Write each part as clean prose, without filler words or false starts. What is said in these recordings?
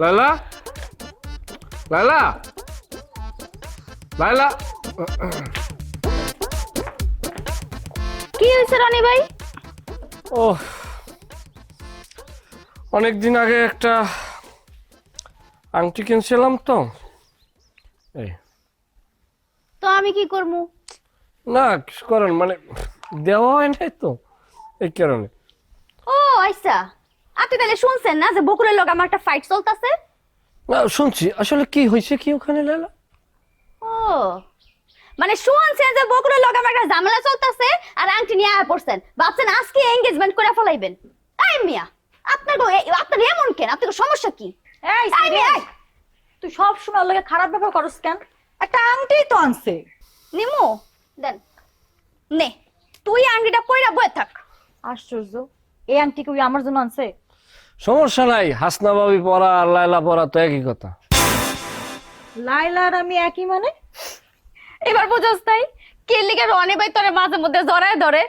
লাইলা, লাইলা, লাইলা। কি হয়েছে রনি ভাই? ও, অনেকদিন আগে একটা আংটি কিনছিলাম তো, এই তো আমি কি করবো? না কিছু করেন মানে দেওয়া হয় নাই তো, এই কারণে। ও আচ্ছা, আপনি তাহলে শুনছেন না যে বকুলের লগে আমার একটা ফাইট চলতেছে? না শুনছি, আসলে কি হয়েছে কি ওখানে লাইলা? ও মানে শুনছেন যে বকুলের লগে আমার একটা ঝামেলা চলতেছে আর আংটি নিয়ে আয়া পড়ছেন, ভাবছেন আজকে এনগেজমেন্ট করে ফেলাইবেন। এই মিয়া, আপনার এমন কেন? আপনার সমস্যা কি? এই মিয়া, তুই সব সময় ওর লগে খারাপ ব্যবহার করস কেন? একটা আংটি তো আনছে। নিমু দেন, নে তুই আংটিটা পয়রা বয়ে থাক। আশ্চর্য, এই আংটি কি ওই আমার জন্য আনছে? সমস্যা নাই, হাসনা ভাবি পড়া আর লাইলা পড়া তো একই কথা। লাইলা আর আমি একই মানে? এবার বুঝোস তাই কে লিগে রনি ভাই তোরে মাঝে মধ্যে জড়ায় ধরে?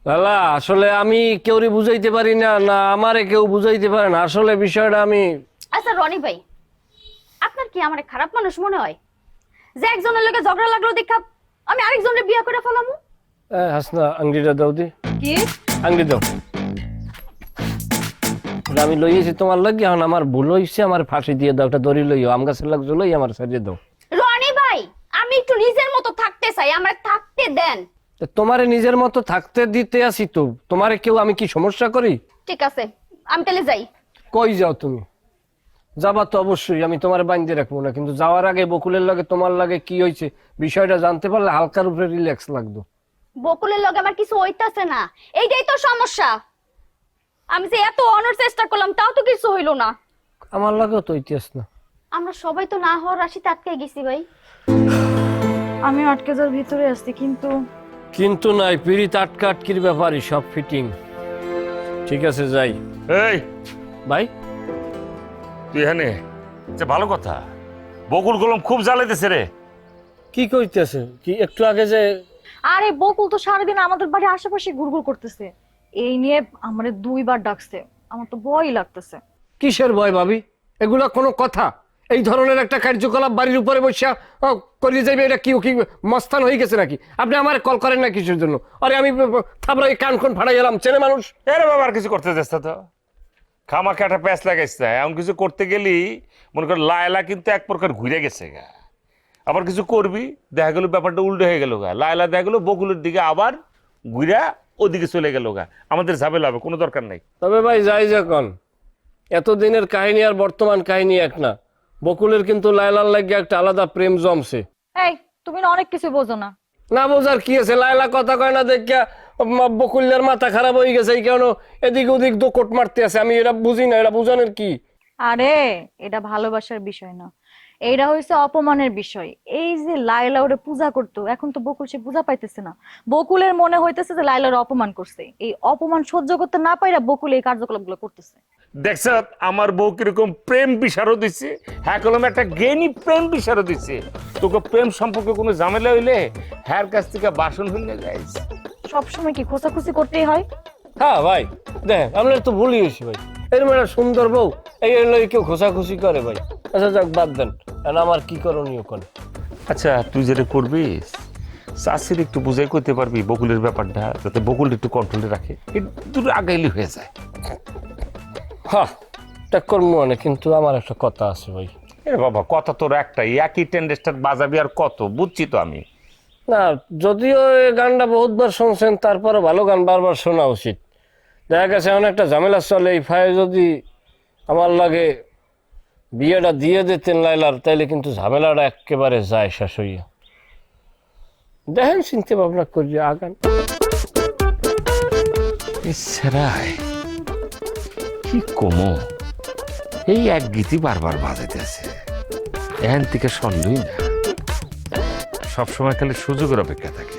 লালা আসলে আমি কেউরি বুঝাইতে পারি না, না আমারে কেউ বুঝাইতে পারে না, আসলে বিষয়টা আমি। আচ্ছা রনি ভাই, আপনার কি আমার খারাপ মানুষ মনে হয় যে একজনের লগে ঝগড়া লাগলো দেখা আমি আরেকজনের বিয়ে করে ফেলামু? হাসনা আংটিটা দাও দি, কি? আংটি দাও। এটা আমি লইয়েছি তোমার লাগে, এখন আমার ভুল হয়েছে, আমার ফাঁসি দিয়ে দাও, একটা দড়ি লইও, আম গাছের লাগছে লই আমার সারিয়ে দাও। রনি ভাই, আমি একটু নিজের মতো থাকতে চাই, আমার থাকতে দেন। তা তোমারে নিজের মতো থাকতে দিতে আসি তো, তোমারে কেউ আমি কি সমস্যা করি? ঠিক আছে, আমি তাহলে যাই। কই যাও তুমি? যাবা তো অবশ্যই, আমি তোমার বাইন্ধে রাখবো না, কিন্তু যাওয়ার আগে বকুলের লাগে তোমার লাগে কি হয়েছে বিষয়টা জানতে পারলে হালকার উপরে রিল্যাক্স লাগতো। বকুলের লগে আমার কিছু হইতাছে না, এইটাই তো সমস্যা। আমি যে এত অনর চেষ্টা করলাম তাও তো কিছু হইল না। আমার লাগেও তো ইতিহাস না। আমরা সবাই তো না হওয়ার রাশিতে আটকে গেছি ভাই। আমি আটকে যাওয়ার ভিতরে আসছি, কিন্তু কিন্তু নাই, পিড়িত আটকা আটকির ব্যাপারই সব ফিটিং। ঠিক আছে যাই। এই ভাই তুই এখানে, আচ্ছা ভালো কথা। বকুল কলম খুব জ্বালাইতেছে রে। কি কইতেছে? কি একটু আগে যে আরে বকুল তো সারাদিন আমাদের বাড়ির আশেপাশে ঘুরঘুর করতেছে, এই নিয়ে আমারে 2বার ডাকছে। আমার তো ভয়ই লাগতেছে। কিসের ভয় ভাবি? এগুলা কোনো কথা? এই ধরনের একটা কার্যকলাপ বাড়ির উপরে বসে করিয়ে যাইবে, এটা কি কি মস্তান হয়ে গেছে নাকি? আপনি আমার কল করেন না কিসের জন্য? আরে আমি থাবড়াই কান কোন ফাড়াই গেলাম, চেনে মানুষ। এরে বাবা আর কিছু করতে যাস না তো, খামাখা একটা প্যাঁচ লাগাইছে। এমন কিছু করতে গেলি মনে কর লায়লা কিন্তু এক প্রকার ঘুরে গেছে গা। আবার কিছু করবি, দেখা গেল ব্যাপারটা উল্টো হয়ে গেল গা। লায়লা দেখা গেলো বকুলের দিকে আবার ঘুরা ওদিকে চলে গেল গা। আমাদের ঝামেলা হবে, কোনো দরকার নাই। তবে ভাই যাই যখন, এতদিনের কাহিনী আর বর্তমান কাহিনী এক না। বকুলের কিন্তু লায়লার লাগে একটা আলাদা প্রেম জমছে। এই তুমি না অনেক কিছু বোঝো না। না বোঝার কি আছে? লায়লা কথা কয় না দেখিয়া বকুলের মাথা খারাপ হয়ে গেছে, এই কারণে এদিক ওদিক দোকট মারতে আছে। আমি এটা বুঝি না, এটা বুঝানোর কি? আরে এটা ভালোবাসার বিষয় না, এইটা হইছে অপমানের বিষয়। এই যে লায়লা ওরে পূজা করতো, এখন তো বকুল সে পূজা পাইতেছে না। বকুলের মনে হইতেছে যে লায়লার অপমান করছে, এই অপমান সহ্য করতে না পাইরা বকুল এই কার্যকলাপ গুলো করতেছে। দেখছ আমার বউ কিরকম প্রেম বিশারও দিচ্ছে। হ্যাঁ কলম একটা জ্ঞানী প্রেম বিশারও দিচ্ছে। তোকে প্রেম সম্পর্কে কোনো ঝামেলা হইলে হ্যার কাছ থেকে বাসন হয়ে যায়। সবসময় কি খোঁচাখুচি করতেই হয়? হ্যাঁ ভাই দেখেন, আপনার তো ভুলই হয়েছি ভাই। এরকম একটা সুন্দর বউ এই লই কেউ খোঁচাখুচি করে ভাই? আচ্ছা যাক বাদ দেন, এখন আমার কি করণীয় কোন? আচ্ছা তুই যেটা করবি চাষির একটু বুঝাই করতে পারবি বকুলের ব্যাপারটা, যাতে বকুল একটু কন্ট্রোলে রাখে, একটু আগাইলি হয়ে যায়। হ্যাঁ এটা করবো মানে, কিন্তু আমার একটা কথা আছে ভাই। এ বাবা কথা তোর একটাই, একই টেন্ডেস্টার বাজাবি আর কত, বুঝছি তো আমি। না যদিও এই গানটা বহুতবার শুনছেন, তারপরে ভালো গান বারবার শোনা উচিত। দেখা গেছে এমন একটা ঝামেলা চলে, এই ফায়ে যদি আমার লাগে বিয়েটা দিয়ে দিতেন লাইলার, তাইলে কিন্তু ঝামেলাটা একেবারে যায় শেষ হইয়া। দেখেন চিন্তা ভাবনা করিয়া আগান। সেরাই কি কমো, এই এক গীতি বারবার বাজাইতেছে, এখান থেকে সরলই না। সবসময় খালি সুযোগের অপেক্ষা থাকে।